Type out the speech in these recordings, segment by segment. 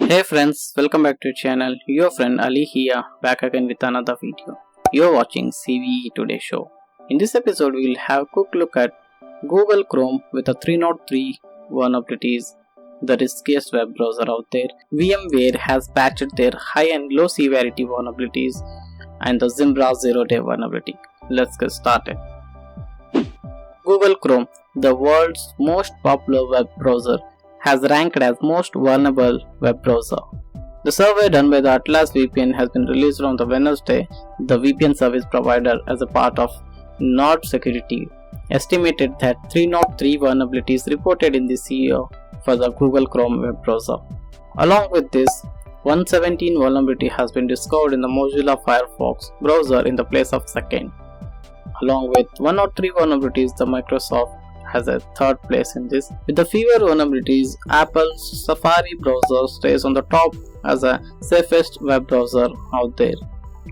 Hey friends, welcome back to your channel. Your friend Ali here, back again with another video. You're watching CVE Today Show. In this episode, we'll have a quick look at Google Chrome with a 303 vulnerabilities, the riskiest web browser out there. VMware has patched their high and low severity vulnerabilities, and the Zimbra 0-day vulnerability. Let's get started. Google Chrome, the world's most popular web browser, has ranked as most vulnerable web browser. The survey done by the Atlas VPN has been released on the Wednesday. The VPN service provider, as a part of Nord Security, estimated that 303 vulnerabilities reported in this year for the Google Chrome web browser. Along with this, 117 vulnerability has been discovered in the Mozilla Firefox browser in the place of second. Along with 103 vulnerabilities, the Microsoft has a third place in this. With the fewer vulnerabilities, Apple's Safari browser stays on the top as a safest web browser out there.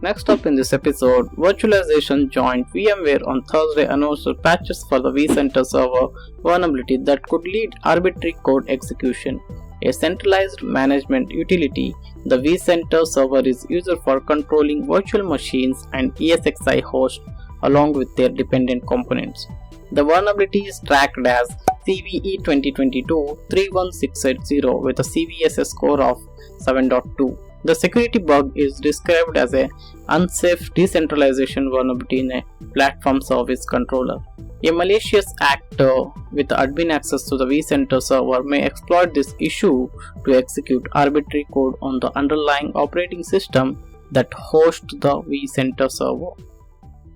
Next up in this episode, virtualization joint VMware on Thursday announced patches for the Vcentre server vulnerability that could lead arbitrary code execution. A centralized management utility, the Vcentre server is used for controlling virtual machines and ESXi hosts along with their dependent components. The vulnerability is tracked as CVE 2022-31680 with a CVSS score of 7.2. The security bug is described as an unsafe decentralization vulnerability in a platform service controller. A malicious actor with admin access to the Vcentre server may exploit this issue to execute arbitrary code on the underlying operating system that hosts the Vcentre server.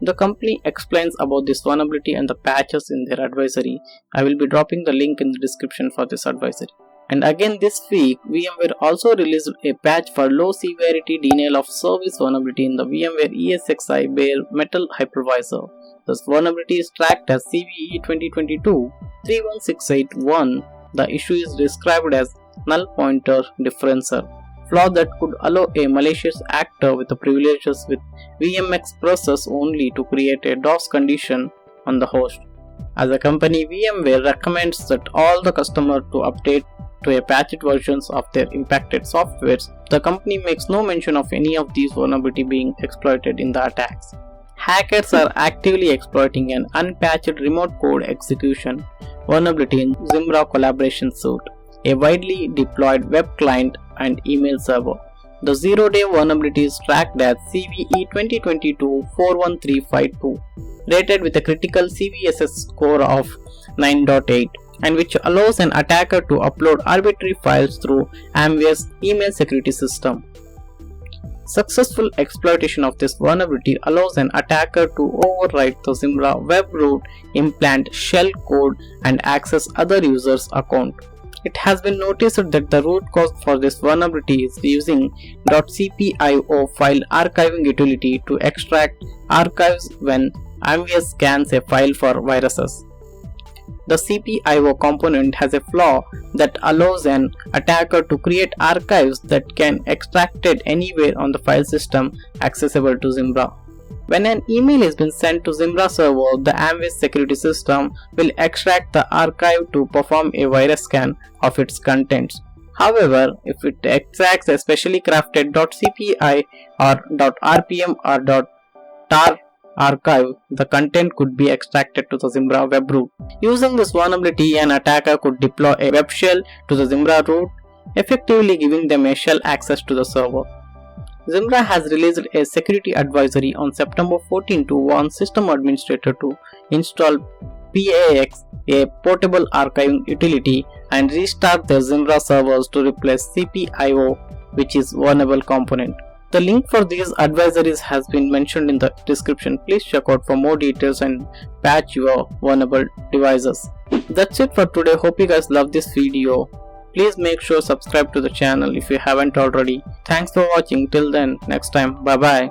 The company explains about this vulnerability and the patches in their advisory. I will be dropping the link in the description for this advisory. And again this week, VMware also released a patch for low severity denial of service vulnerability in the VMware ESXi bare metal hypervisor. This vulnerability is tracked as CVE 2022-31681. The issue is described as null pointer differencer, flaw that could allow a malicious actor with the privileges with VMX process only to create a DOS condition on the host. As a company, VMware recommends that all the customers to update to a patched versions of their impacted softwares. The company makes no mention of any of these vulnerabilities being exploited in the attacks. Hackers are actively exploiting an unpatched remote code execution vulnerability in Zimbra collaboration suite, a widely deployed web client and email server. The 0-day vulnerability is tracked as CVE 2022-41352, rated with a critical CVSS score of 9.8, and which allows an attacker to upload arbitrary files through Amware's email security system. Successful exploitation of this vulnerability allows an attacker to overwrite the Zimbra Webroot implant shellcode and access other users' account. It has been noticed that the root cause for this vulnerability is using .cpio file archiving utility to extract archives when Amware scans a file for viruses. The cpio component has a flaw that allows an attacker to create archives that can be extracted anywhere on the file system accessible to Zimbra. When an email has been sent to Zimbra server, the Amware security system will extract the archive to perform a virus scan of its contents. However, if it extracts a specially crafted .cpi or .rpm or .tar archive, the content could be extracted to the Zimbra Webroot. Using this vulnerability, an attacker could deploy a web shell to the Zimbra root, effectively giving them a shell access to the server. Zimbra has released a security advisory on September 14 to warn system administrator to install PAX, a portable archiving utility, and restart their Zimbra servers to replace cpio, which is vulnerable component. The link for these advisories has been mentioned in the description. Please check out for more details and patch your vulnerable devices. That's it for today. Hope you guys love this video. Please make sure subscribe to the channel if you haven't already. Thanks for watching. Till then, next time, bye bye.